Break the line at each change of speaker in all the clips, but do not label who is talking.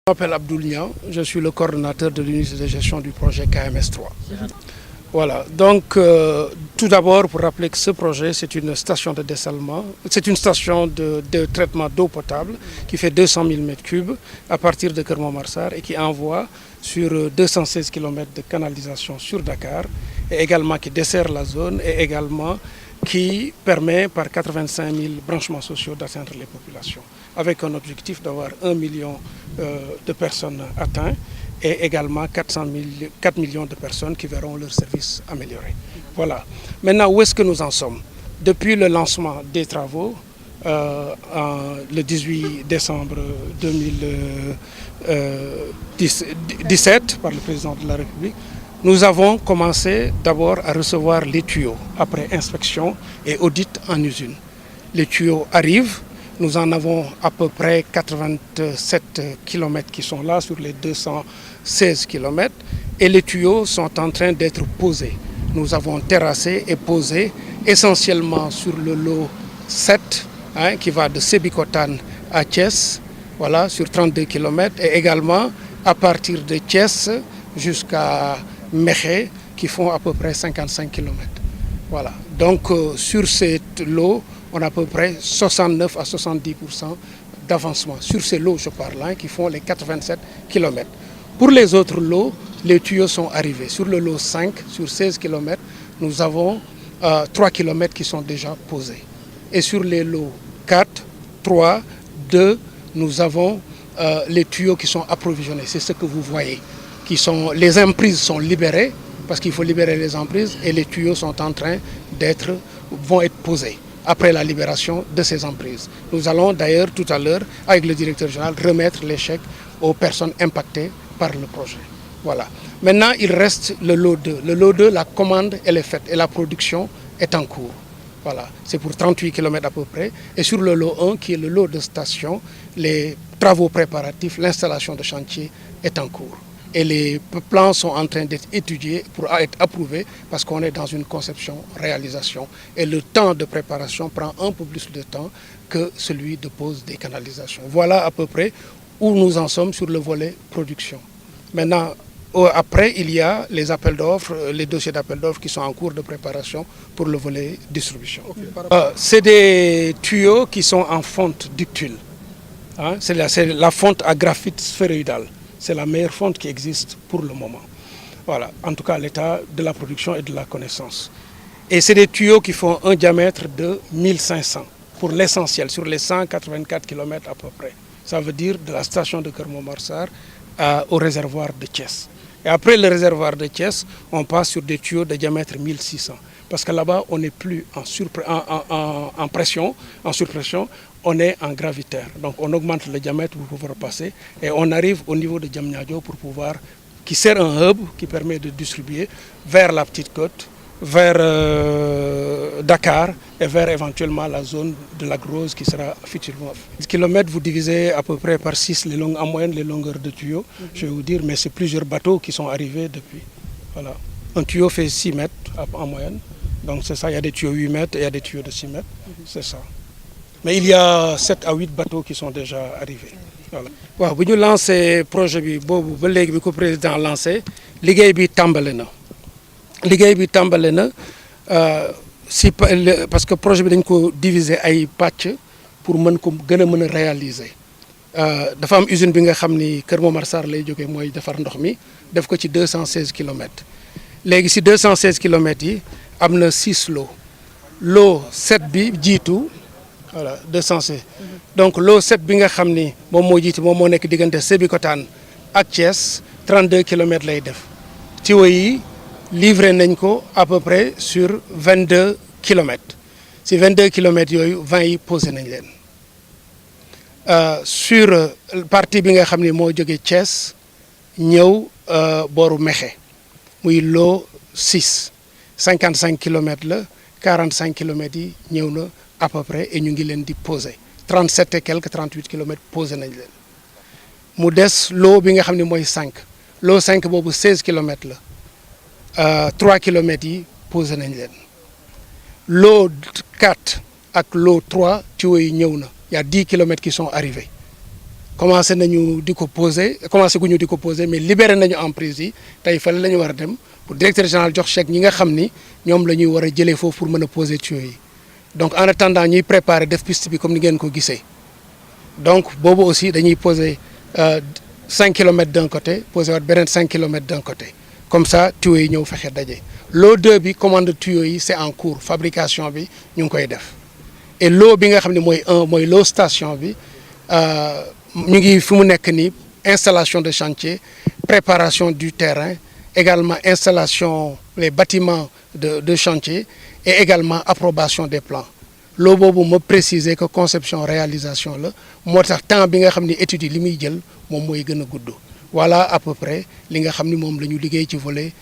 Je m'appelle Abdoul Niang, je suis le coordonnateur de l'unité de gestion du projet KMS3. Voilà, donc tout d'abord pour rappeler que ce projet c'est une station de dessalement, c'est une station de traitement d'eau potable qui fait 200 000 m3 à partir de Keur Momar et qui envoie sur 216 km de canalisation sur Dakar et également qui dessert la zone et également qui permet par 85 000 branchements sociaux d'atteindre les populations avec un objectif d'avoir 1 million de personnes atteintes et également 4 millions de personnes qui verront leurs services améliorés. Voilà. Maintenant, où est-ce que nous en sommes? Depuis le lancement des travaux, le 18 décembre 2017 par le président de la République, nous avons commencé d'abord à recevoir les tuyaux après inspection et audit en usine. Les tuyaux arrivent. Nous en avons à peu près 87 km qui sont là sur les 216 km et les tuyaux sont en train d'être posés. Nous avons terrassé et posé essentiellement sur le lot 7 qui va de Sébikotane à Thiès, voilà, sur 32 km et également à partir de Thiès jusqu'à Mékhé qui font à peu près 55 km. Voilà. Donc sur cette lot, on a à peu près 69 à 70% d'avancement. Sur ces lots, je parle, qui font les 87 km. Pour les autres lots, les tuyaux sont arrivés. Sur le lot 5, sur 16 km, nous avons 3 km qui sont déjà posés. Et sur les lots 4, 3, 2, nous avons les tuyaux qui sont approvisionnés. C'est ce que vous voyez. Les emprises sont libérées, parce qu'il faut libérer les emprises, et les tuyaux sont en train vont être posés après la libération de ces emprises. Nous allons d'ailleurs tout à l'heure, avec le directeur général, remettre les chèques aux personnes impactées par le projet. Voilà. Maintenant, il reste le lot 2. Le lot 2, la commande, elle est faite et la production est en cours. Voilà. C'est pour 38 km à peu près. Et sur le lot 1, qui est le lot de station, les travaux préparatifs, l'installation de chantier est en cours. Et les plans sont en train d'être étudiés pour être approuvés parce qu'on est dans une conception-réalisation. Et le temps de préparation prend un peu plus de temps que celui de pose des canalisations. Voilà à peu près où nous en sommes sur le volet production. Maintenant, après, il y a les appels d'offres, les dossiers d'appels d'offres qui sont en cours de préparation pour le volet distribution. C'est des tuyaux qui sont en fonte ductile. C'est la fonte à graphite sphéroïdal. C'est la meilleure fonte qui existe pour le moment. Voilà, en tout cas, l'état de la production et de la connaissance. Et c'est des tuyaux qui font un diamètre de 1500 pour l'essentiel, sur les 184 km à peu près. Ça veut dire de la station de Keur Momar au réservoir de Thiès. Et après le réservoir de Thiès, on passe sur des tuyaux de diamètre 1600. Parce que là-bas, on n'est plus en surpression, on est en gravitaire. Donc on augmente le diamètre pour pouvoir passer et on arrive au niveau de Diamniadio qui sert un hub qui permet de distribuer vers la Petite Côte, vers Dakar et vers éventuellement la zone de la Grosse qui sera futurement. 10 km, vous divisez à peu près par 6 en moyenne les longueurs de tuyaux, je vais vous dire, mais c'est plusieurs bateaux qui sont arrivés depuis. Voilà. Un tuyau fait 6 mètres en moyenne, donc c'est ça, il y a des tuyaux 8 mètres et il y a des tuyaux de 6 mètres, c'est ça. Mais il y a 7 à 8 bateaux qui sont déjà arrivés. Voilà. Waaw bu ñu lancé projet bi boobu ba léegi bi ko président lancé liggéey bi tàmbale na parce que projet bi dañ ko diviser ay pàcc pour mën ko gën a mën a réaliser. Dafa am usine bi nga xam ni Keur Momar lay jógee mooy defar ndox mi def ko ci 216 kilomètres léegi si 216 kilomètres yi am na 6 lots lot 7 bi jiitu. Voilà, 216. Donc, l'eau 7 bi nga xam ni moom moo jiitu moom moo nekk diggante Sébikotane ak Thiès 32 km lay def. Tuyaux yi livré nañ ko à peu près sur 22 km. Si 22 km yooyu 20 yi posé nañ leen. Sur partie bi nga xam ni moo jógee Thiès ñëw booru Mékhé muy lot 6 55 km la 45 km yi ñëw na. À peu près et ñu ngi leen di poser 37 et quelques 38 kilomètres posé nañ leen mu des lot bi nga xam ne mooy 5 lot 5 boobu 16 kilomètres la 3 kilomètres yi posé nañ leen lot 4 ak lot 3 tuyaux yi ñëw na y a 10 kilomètres qui sont arrivés commencé nañu di ko poser commencé guñu di ko poser mais libéré nañu emprise yi tey fële la ñu war a dem pour directeur général jox chèque ñi nga xam ni ñoom la ñuy war a jëlee foofu pour mën a poser tuyaux yi donc en attendant ñuy préparer def piste bi comme ni ngeen ko gisee donc boobu aussi dañuy poser 5 kilomètres d'un côté poser waat beneen 5 kilomètres d'un côté comme ça tuyaux yi ñëw fexe daje. lot 2 bi commande tuyaux yi c'est en cours fabrication bi ñu ngi koy def et lot bi nga xam ne mooy mooy lot station bi ñu ngi fi mu nekk nii installation de chantier préparation du terrain également installation les bâtiments de chantier et également approbation des plans loo boobu ma préciser que conception réalisation la moo tax temps bi nga xam ni études yi li muy jël moom mooy gën a gudd voilà à peu près li nga xam ni moom la ñu liggéey ci volet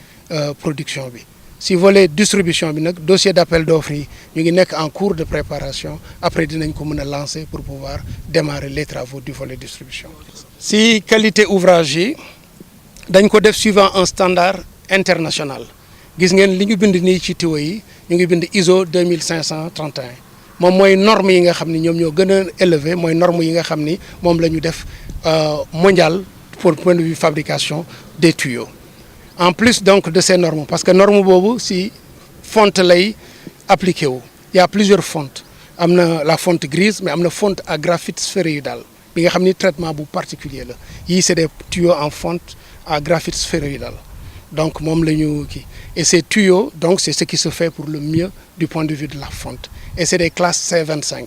production bi. si volet distribution bi nag dossier d'appel d'offres yi ñu ngi nekk en cours de préparation après dinañ ko mën a lancer pour pouvoir démarrer les travaux du volet distribution. si qualité ouvrage yi dañ ko def suivant un standard international gis ngeen li ñu bind nii ci tuyaux yi ñu ngi bind ISO 2531 moom mooy norme yi nga xam ni ñoom ñoo gën a élevé mooy norme yi nga xam ni moom la ñu def mondial pour point de vue fabrication des tuyaux. En plus donc de ces normes parce que norme boobu si fonte lay appliqué wu il y a plusieurs fontes am na la fonte grise mais am na fonte à graphite sphéroïdal bi nga xam ni traitement bu particulier la yii c'est des tuyaux en fonte à graphite sphéroïdal donc moom la ñu kii et ces tuyaux donc c'est ce qui se fait pour le mieux du point de vue de la fonte et c'est des classes C25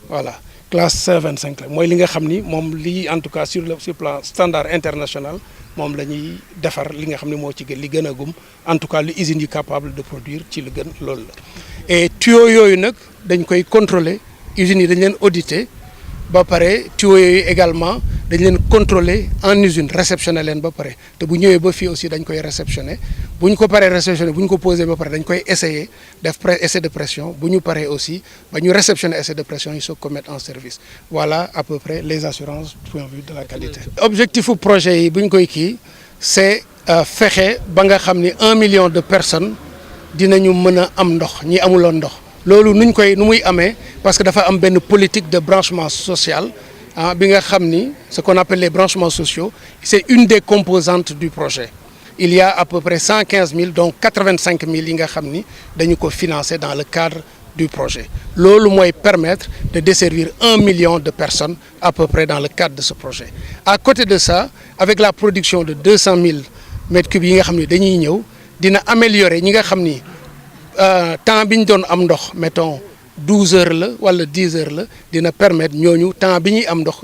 voilà classe C25 la mooy li nga xam ni moom lii en tout cas sur le plan standard international moom la ñuy defar li nga xam ne moo ci gën li gën a gum en tout cas li usines yi capable de produire ci lu gën loolu la et tuyaux yooyu nag dañ koy contrôler usines yi dañ leen auditer ba pare tuyaux yooyu également dañ leen contrôler en usine réceptionner leen ba pare te bu ñëwee ba fii aussi dañ koy réceptionner bu ñu ko paree réceptionner bu ñu ko posé ba pare dañ koy essayer def essai de pression bu ñu paree aussi ba ñu réceptionner essai de pression yi soog ko mettre en service voilà à peu près les assurances du point de vue de la qualité. objectif u projet yi bu ñu koy kii c'est fexe ba nga xam ni 1 million de personnes dinañu mën a am ndox ñi amuloon ndox. loolu nu muy amee parce que dafa am benn politique de branchement social bi nga xam ni ce qu'on appelle les branchements sociaux c'est une des composantes du projet il y a à peu près 115 000 donc 85 000 yi nga xam ni dañu ko financer dans le cadre du projet loolu mooy permettre de desservir 1 million de personnes à peu près dans le cadre de ce projet à côté de ça avec la production de 200 000 mètres cubes yi nga xam ni dañuy ñëw dina améliorer ñi nga xam ni temps bi ñu doon am ndox mettons 12 heures la wala 10 heures la dina permettre ñooñu temps bi ñuy am ndox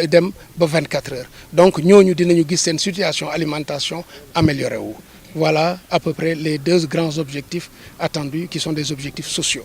dem ba 24 heures donc ñooñu dinañu gis seen situation alimentation améliorée wu voilà à peu près les 2 grands objectifs attendus qui sont des objectifs sociaux